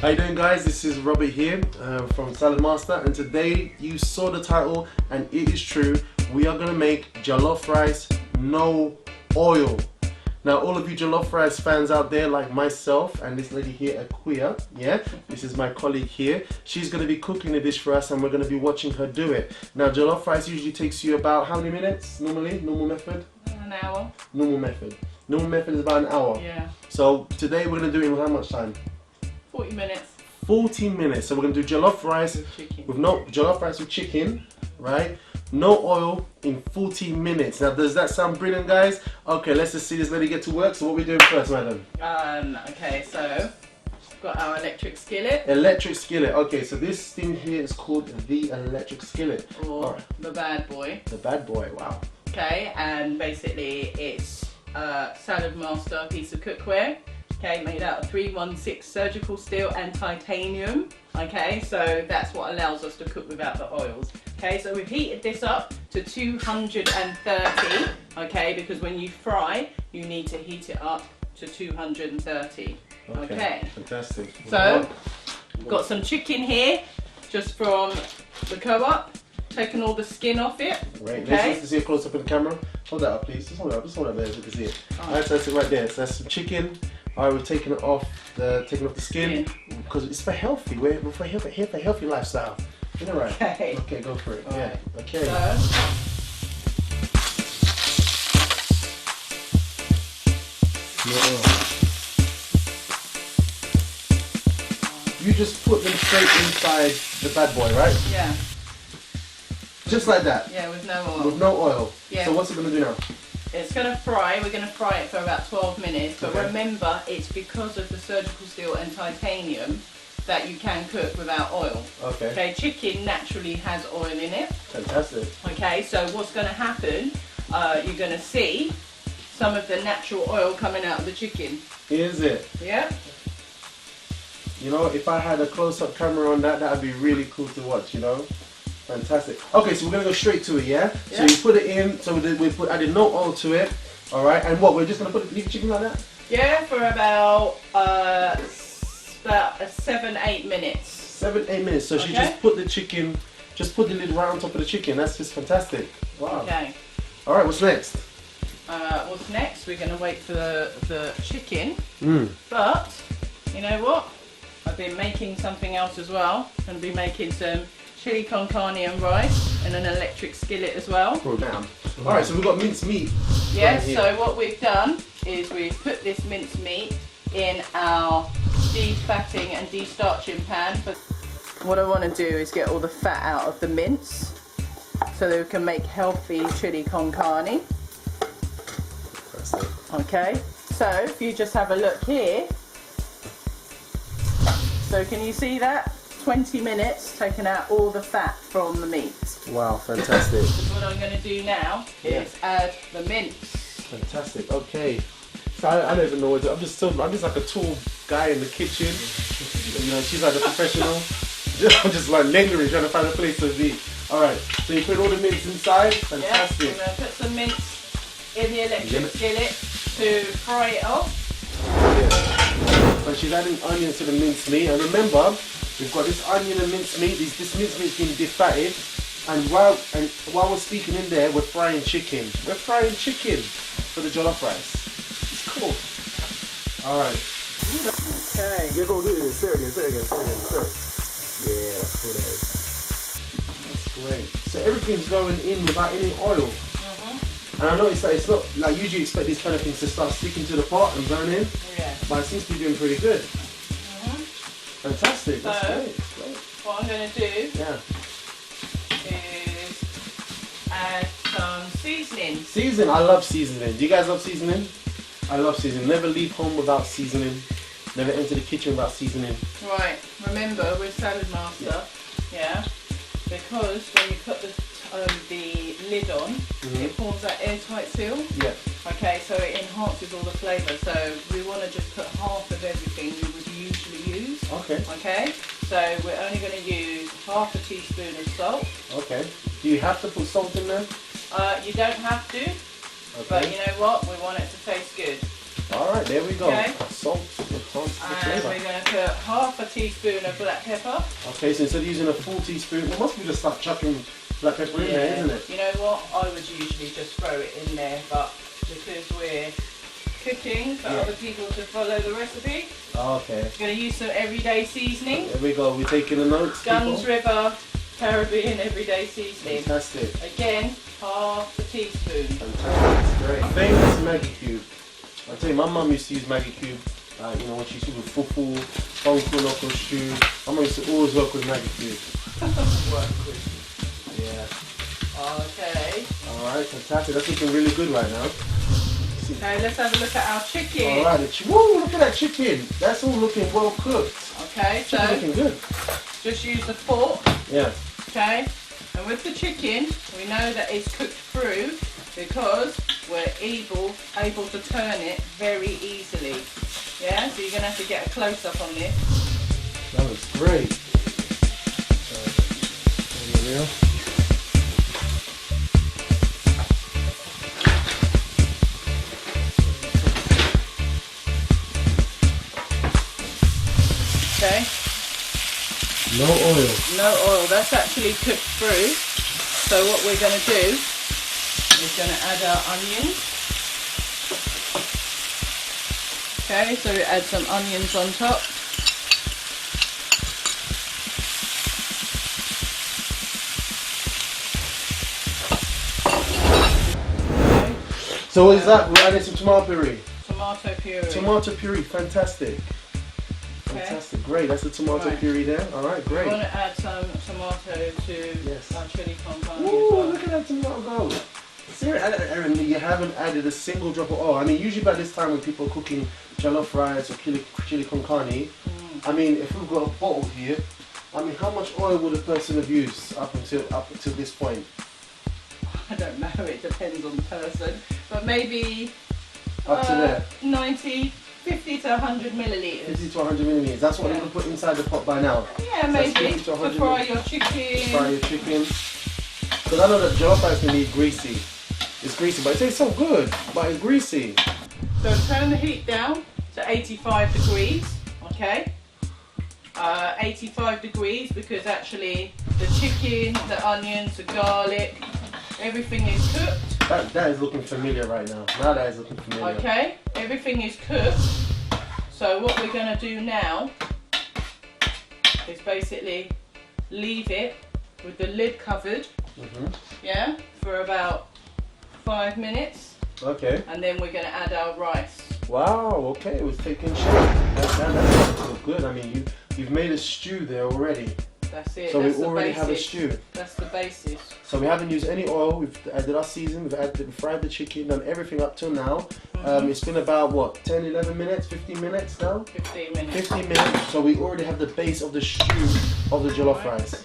How you doing, guys? This is Robert here from Saladmaster, and today you saw the title and it is true. We are going to make jollof rice, no oil. Now all of you jollof rice fans out there like myself and this lady here, Akuya, yeah, this is my colleague here. She's going to be cooking the dish for us and we're going to be watching her do it. Now jollof rice usually takes you about how many minutes normally? Normal method? An hour. Normal method. Normal method is about an hour. Yeah. So today we're going to do it in how much time? 40 minutes. 40 minutes. So we're going to do jollof rice with no jollof rice with chicken, right? No oil in 40 minutes. Now does that sound brilliant, guys? Okay, let's just see this lady get to work. So what are we doing first, madam? Okay, so we've got our electric skillet. Electric skillet. Okay, so this thing here is called the electric skillet. Or the bad boy. The bad boy, wow. Okay, and basically it's a Saladmaster piece of cookware. Okay, made out of 316 surgical steel and titanium. Okay, so that's what allows us to cook without the oils. Okay, so we've heated this up to 230. Okay, because when you fry, you need to heat it up to 230. Okay. Fantastic. So, we've got some chicken here, just from the co-op. Taking all the skin off it. Right, okay. let's see a close up in the camera. Hold that up, please. Just hold it up. Just hold it up there so we can see it. Alright, so that's it right there. So that's some chicken. Alright, we're taking it off the skin because it's for healthy. We're here for healthy lifestyle. Isn't it right? Okay. Okay, go for it. All yeah. right. Okay. You just put them straight inside the bad boy, right? Yeah. Just like that? Yeah, with no oil. With no oil? Yeah. So what's it going to do now? It's going to fry. We're going to fry it for about 12 minutes. But okay. Remember, it's because of the surgical steel and titanium that you can cook without oil. Okay. Okay, chicken naturally has oil in it. Fantastic. Okay, so what's going to happen, you're going to see some of the natural oil coming out of the chicken. Is it? Yeah. You know, if I had a close-up camera on that, that would be really cool to watch, you know? Fantastic. Okay, so we're going to go straight to it, yeah? Yeah. So you put it in, so we added no oil to it, alright? And what, we're just going to leave the chicken like that? Yeah, for about 7-8 minutes. 7-8 minutes. So she just put the chicken, just put the lid right on top of the chicken. That's just fantastic. Wow. Okay. Alright, what's next? What's next? We're going to wait for the chicken. Mm. But, you know what? I've been making something else as well. I'm going to be making some chili con carne and rice in an electric skillet as well. Cool, damn. Alright, so we've got minced meat. Yes, so what we've done is we've put this minced meat in our defatting and destarching pan. But what I want to do is get all the fat out of the mince so that we can make healthy chili con carne. Okay, so if you just have a look here, so can you see that? 20 minutes taking out all the fat from the meat. Wow, fantastic. So what I'm going to do now is add the mince. Fantastic. Okay. So I don't even know what to do. I'm just like a tool guy in the kitchen. You know, she's like a professional. I'm just like lingering, trying to find a place to be. All right. So you put all the mince inside. Fantastic. Yeah, I'm going to put some mince in the electric skillet to fry it off. Yeah. So she's adding onions to the minced meat, and remember, we've got this onion and minced meat. This minced meat's been defatted, and while we're speaking in there, we're frying chicken. We're frying chicken for the jollof rice. It's cool. All right. Okay. You're gonna do this. Say it again. Yeah, that's cool. That is. That's great. So everything's going in without any oil. And I noticed that it's not like usually you expect these kind of things to start sticking to the pot and burning. Yeah. But it seems to be doing pretty good. Fantastic. That's So, great. what I'm going to do is add some seasoning. Seasoning. I love seasoning. Do you guys love seasoning? I love seasoning. Never leave home without seasoning. Never enter the kitchen without seasoning. Right. Remember, with Saladmaster, because when you put the lid on, it forms that airtight seal. Yeah. Okay, so it enhances all the flavour. So we want to just put half of everything we would usually use. Okay. Okay, so we're only going to use half a teaspoon of salt. Okay. Do you have to put salt in there? You don't have to, but you know what? We want it to taste good. Alright, there we go. Okay. Salt enhances the And flavour. we're going to put half a teaspoon of black pepper. Okay, so instead of using a full teaspoon, we must be just start chucking black pepper in there, isn't it? You know what? I would usually just throw it in there, but because we're cooking for other people to follow the recipe, Okay. we're going to use some everyday seasoning. There we go. We're taking the notes. Guns people. River Caribbean everyday seasoning. Fantastic. Again, half a teaspoon. Fantastic. Great. Famous Maggi cube. I tell you, my mum used to use Maggi cube. You know, when she used to do fufu, funko local stew. My mum used to always work with Maggi cube. Work with. Yeah. Okay. Alright, fantastic. That's looking really good right now. Okay, let's have a look at our chicken. Alright, woo, look at that chicken. That's all looking well cooked. Okay, so Chicken's looking good. just use the fork. Yeah. Okay, and with the chicken, we know that it's cooked through because we're able to turn it very easily. Yeah, so you're going to have to get a close-up on this. That was great. There we go. Okay, No oil. no oil, that's actually cooked through. So what we're going to do is going to add our onions. Okay, so we add some onions on top. So what is that? We're adding some tomato puree. Tomato puree. Tomato puree, fantastic. Fantastic, great. That's the tomato puree there. Alright, great. We want to add some tomato to our chili con carne as Ooh, well. look at that tomato go. Seriously, Aaron, you haven't added a single drop of oil. I mean, usually by this time when people are cooking jollof rice or chili con carne, I mean, if we've got a bottle here, I mean, how much oil would a person have used up until this point? I don't know, it depends on the person, but maybe Up to there. 50 to 100 millilitres. 50 to 100 milliliters. That's what you can put inside the pot by now. Yeah, So maybe. 50 to To 100 fry your chicken. Fry your chicken. Because I know that jollof rice can be greasy. It's greasy, but it tastes so good. But it's greasy. So turn the heat down to 85 degrees, okay? 85 degrees because actually the chicken, the onions, the garlic, everything is cooked. That is looking familiar right now. Now that is looking familiar. Okay, everything is cooked. So what we're going to do now is basically leave it with the lid covered, yeah, for about 5 minutes. Okay. And then we're going to add our rice. Wow, okay, it was taking shape. That's so good. I mean, you've made a stew there already. That's it. So that's we already the have a basis. stew. That's the basis. So we haven't used any oil. We've added our season. We've fried the chicken, done everything up till now. It's been about what, 10, 11 minutes, 15 minutes now? 15 minutes. 15 minutes. So we already have the base of the stew of the jollof rice.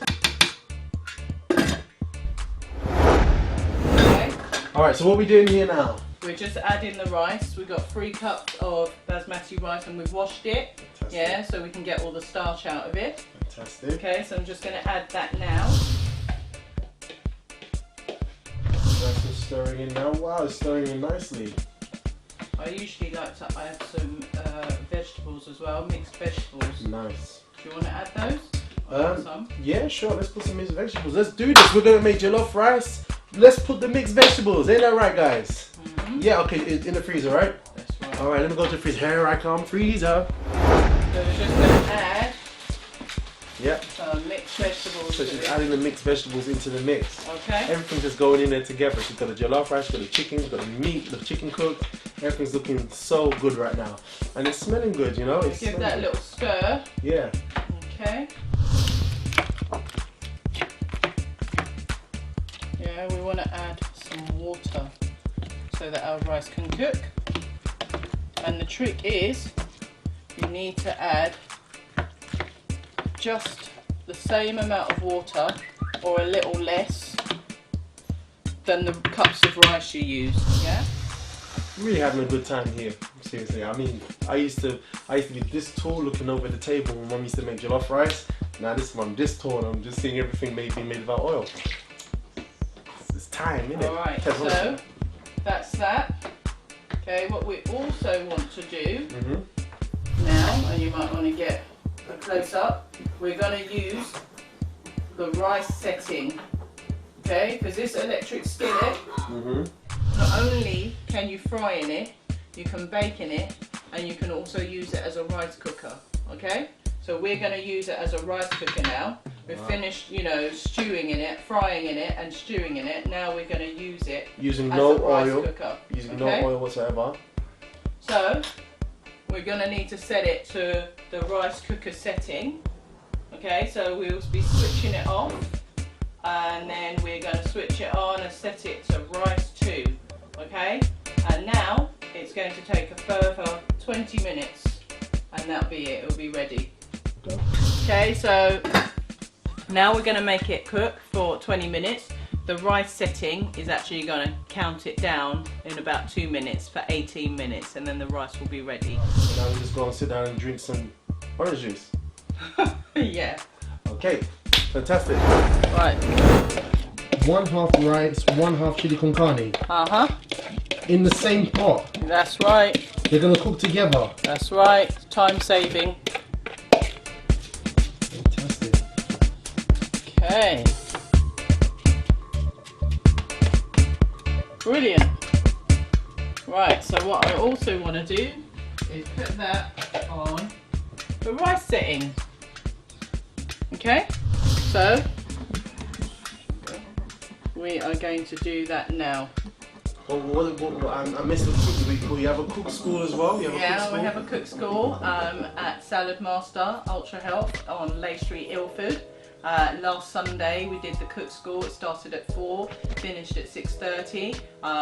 Okay. All right. So what are we doing here now? We're just adding the rice. We've got 3 cups of basmati rice and we've washed it. Fantastic. Yeah, so we can get all the starch out of it. Fantastic. Okay, so I'm just going to add that now. That's just stirring in now. Wow, it's stirring in nicely. I usually like to add some vegetables as well, mixed vegetables. Nice. Do you want to add those? Some? Yeah, sure. Let's put some mixed vegetables. Let's do this. We're gonna make jollof rice. Let's put the mixed vegetables. Ain't that right, guys? Yeah. Okay. In the freezer, right? That's right. All right. Let me go to the freezer. Here I come, freezer. So we're just going to add Yep. some mixed vegetables. So to she's it. adding the mixed vegetables into the mix. Okay. Everything's just going in there together. She's got the jollof rice, she's got the chicken, she's got the meat, the chicken cooked. Everything's looking so good right now, and it's smelling good. You know. It's Give that a little stir. Yeah. Okay. Yeah, we want to add some water so that our rice can cook. And the trick is you need to add just the same amount of water or a little less than the cups of rice you use. Yeah? Really having a good time here. Seriously, I mean, I used to be this tall looking over the table when Mum used to make jollof rice. Now I'm this tall and I'm just seeing everything being made without oil. It's time, isn't it? Alright, so that's that. Okay, what we also want to do now, and you might want to get a close up, we're going to use the rice setting. Okay, because this electric skillet, not only can you fry in it, you can bake in it, and you can also use it as a rice cooker. Okay, so we're going to use it as a rice cooker now. We've finished, you know, stewing in it, frying in it, and stewing in it. Now we're going to use it using as no a rice oil. cooker. Using no oil whatsoever. So we're going to need to set it to the rice cooker setting. Okay, so we'll be switching it off, and then we're going to switch it on and set it to rice 2. Okay, and now it's going to take a further 20 minutes, and that'll be it. It'll be ready. Okay, so now we're going to make it cook for 20 minutes. The rice setting is actually going to count it down in about 2 minutes for 18 minutes, and then the rice will be ready. Now we just go and sit down and drink some orange juice. Yeah. Okay, fantastic. Right. 1/2 rice, 1/2 chili con carne. In the same pot. That's right. They're gonna cook together. That's right. Time saving. Fantastic. Okay. Brilliant. Right, so what I also want to do is put that on the rice setting. Okay, so we are going to do that now. I missed the cook. You have a cook school as well? Yeah, we have a cook school at Saladmaster Ultra Health on Leigh Street, Ilford. Last Sunday we did the cook school. It started at 4, finished at 6:30.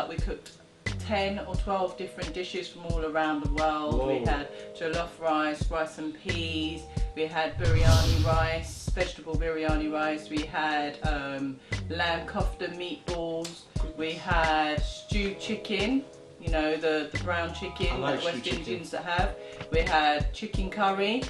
We cooked 10 or 12 different dishes from all around the world. Whoa. We had jollof rice, rice and peas, we had biryani rice, vegetable biryani rice, we had lamb kofta meatballs, we had stewed chicken, you know, the brown chicken that West Indians that have. We had chicken curry.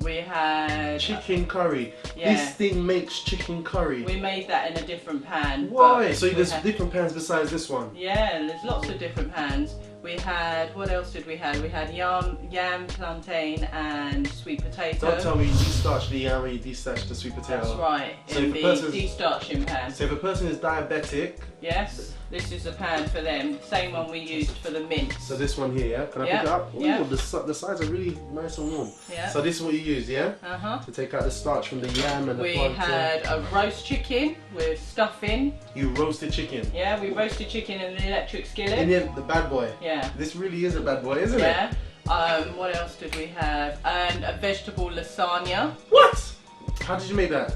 We had chicken curry. Yeah. This thing makes chicken curry. We made that in a different pan. Why? So there's different pans besides this one? Yeah, there's lots of different pans. We had, what else did we have? We had yam, plantain and sweet potato. Don't tell me you de-starch the yam and you de-starch the sweet potato. That's right, So in the de-starching pan. So if a person is diabetic... Yes, this is a pan for them. Same one we used for the mince. So this one here, yeah? Can I pick it up? Ooh, yeah. The sides are really nice and warm. Yeah. So this is what you use, yeah? Uh-huh. To take out the starch from the yam and the We plantain. had a roast chicken with stuffing. You roasted chicken? Yeah, we roasted chicken in the electric skillet. In the bad boy? Yeah. This really is a bad boy, isn't it? Yeah. What else did we have? And a vegetable lasagna. What? How did you make that?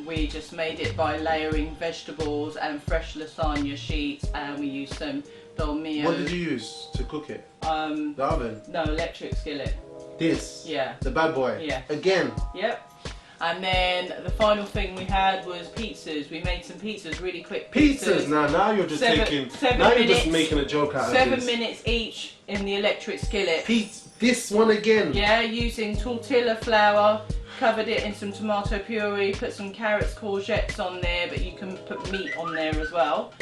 We just made it by layering vegetables and fresh lasagna sheets, and we used some dolmio. What did you use to cook it? The oven? No, electric skillet. This? Yeah. The bad boy? Yeah. Again? Yep. And then the final thing we had was pizzas. We made some pizzas, really quick pizzas. Now you're just you're just making a joke out of this. 7 minutes each in the electric skillet. This one again? Yeah, using tortilla flour. Covered it in some tomato puree, put some carrots, courgettes on there, but you can put meat on there as well.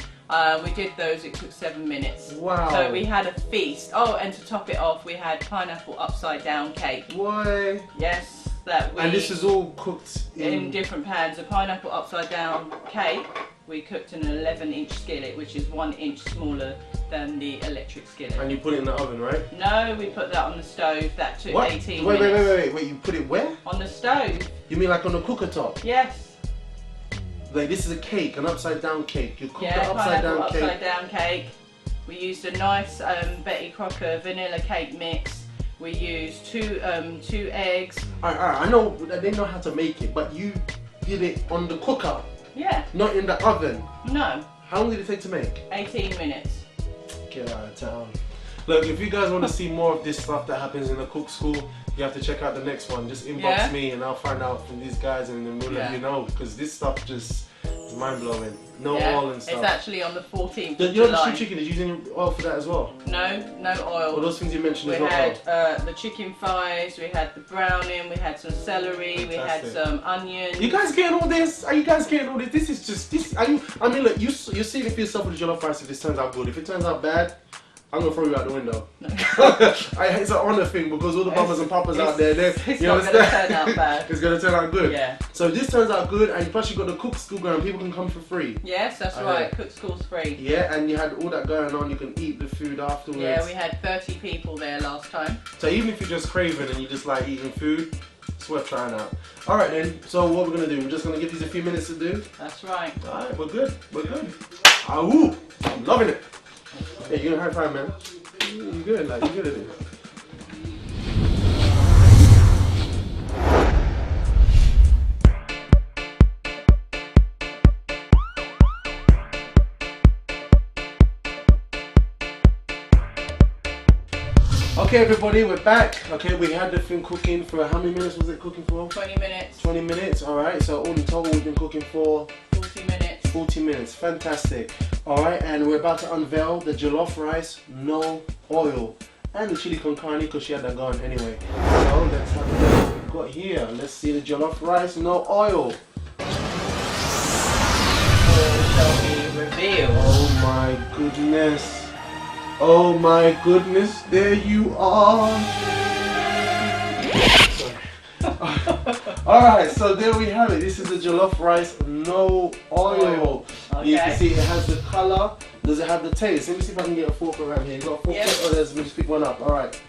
We did those, it took 7 minutes. Wow. So we had a feast. Oh, and to top it off, we had pineapple upside down cake. Why? Yes, that we... And this is all cooked in different pans. A pineapple upside down cake, we cooked in an 11-inch skillet, which is 1 inch smaller than the electric skillet. And you put it in the oven, right? No, we put that on the stove. That took 18 minutes. Wait, you put it where? On the stove. You mean like on the cooker top? Yes. Like this is a cake, an upside down cake. You cook the upside down cake. We used a nice Betty Crocker vanilla cake mix. We used two eggs. Alright, I know they know how to make it, but you did it on the cooker. Yeah. Not in the oven. No. How long did it take to make? 18 minutes. Get out of town. Look, if you guys want to see more of this stuff that happens in the cook school, you have to check out the next one. Just inbox me and I'll find out from these guys and then we'll let you know, because this stuff just is mind blowing. No oil and stuff. It's actually on the 14th the of July. The chicken, is using oil for that as well? No oil. All those things you mentioned as well. We had the chicken thighs, we had the browning, we had some celery, we had some onions. You guys getting all this? Are you guys getting all this? This is just, I mean look, you're seeing it for yourself with the jollof rice if this turns out good. If it turns out bad, I'm gonna throw you out the window. It's an honour thing because all the mamas and papas out there, it's not going to turn out bad. It's going to turn out good. Yeah. So if this turns out good, and plus you got the cook school going, people can come for free. Yes, that's right. Cook school's free. Yeah, and you had all that going on. You can eat the food afterwards. Yeah, we had 30 people there last time. So even if you're just craving and you just like eating food, it's worth trying out. All right then. So what we're gonna do? We're just gonna give these a few minutes to do. That's right. All right, we're good. We're good. Woo! I'm loving it. Hey, you're gonna high five, man. You're good. Like you're good at it. Okay everybody, we're back. Okay, we had the thing cooking for how many minutes was it cooking for? 20 minutes. 20 minutes, alright. So all in total we've been cooking for 40 minutes. 40 minutes, fantastic. Alright, and we're about to unveil the jollof rice, no oil. And the chili con carne because she had that going anyway. So let's have a look at what we've got here. Let's see the jollof rice, no oil. Shall we reveal? Oh my goodness. Oh my goodness, there you are. Alright, so there we have it. This is the jollof rice, no oil. Okay. You can see it has the colour. Does it have the taste? Let me see if I can get a fork around here. You got a fork? Yep. Oh, let me just pick one up. Alright.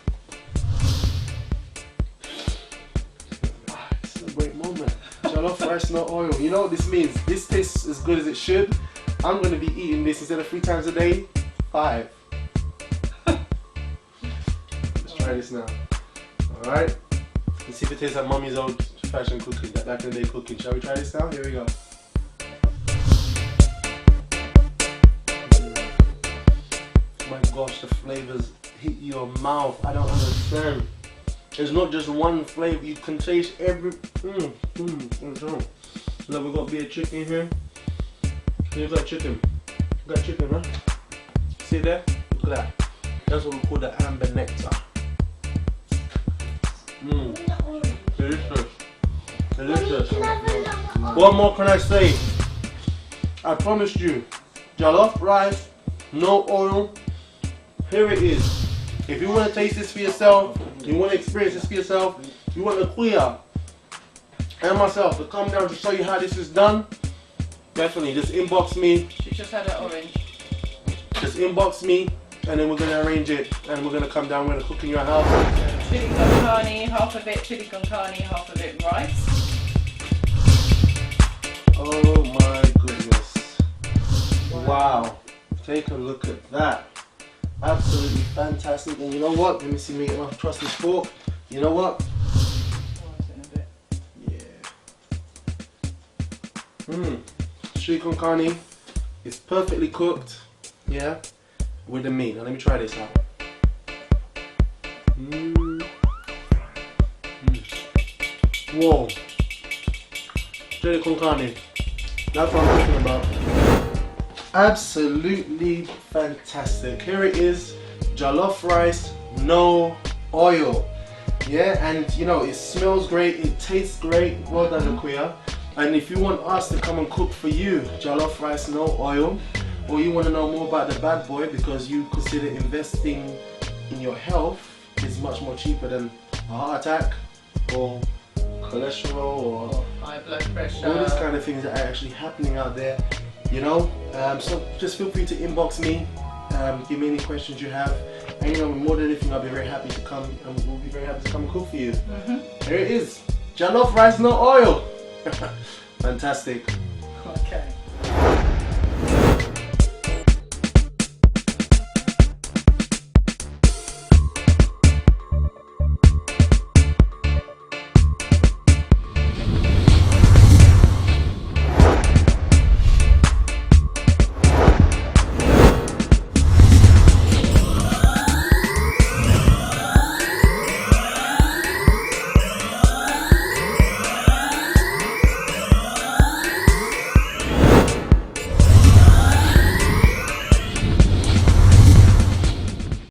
This is a great moment. Jollof rice, no oil. You know what this means? This tastes as good as it should. I'm going to be eating this instead of 3 times a day, 5. Try this now. Alright. Let's see if it tastes like mommy's old fashioned cooking, that back in the day cooking. Shall we try this now? Here we go. Oh my gosh, the flavors hit your mouth. I don't understand. There's not just one flavor. You can taste every. Look, we've got a bit of chicken here. You've got chicken. You got chicken, huh? See there? Look at that. That's what we call the amber nectar. Delicious. Delicious. What more can I say? I promised you, jollof rice, no oil. Here it is. If you want to taste this for yourself, you want to experience this for yourself, you want the queer and myself to come down to show you how this is done, definitely just inbox me. She just had an orange. Just inbox me and then we're going to arrange it and we're going to come down, we're going to cook in your house. Chili con carne, half of it chili con carne, half of it rice. Oh my goodness. Wow. Take a look at that. Absolutely fantastic. And you know what? Let me see me get my trusty fork. You know what? Yeah. Chili con carne is perfectly cooked. Yeah. With the meat. Now let me try this out. Whoa. Chili con carne. That's what I'm talking about. Absolutely fantastic. Here it is. Jollof rice, no oil. Yeah, and you know, it smells great, it tastes great. Well done, Nakuya. And if you want us to come and cook for you, jollof rice, no oil, or you want to know more about the bad boy because you consider investing in your health is much more cheaper than a heart attack or cholesterol or high blood pressure, all these kind of things that are actually happening out there, you know. So just feel free to inbox me, give me any questions you have, and you know, more than anything, I'll be very happy to come, and we'll be very happy to come and cook for you. Here it is, jollof rice, no oil. Fantastic. Okay.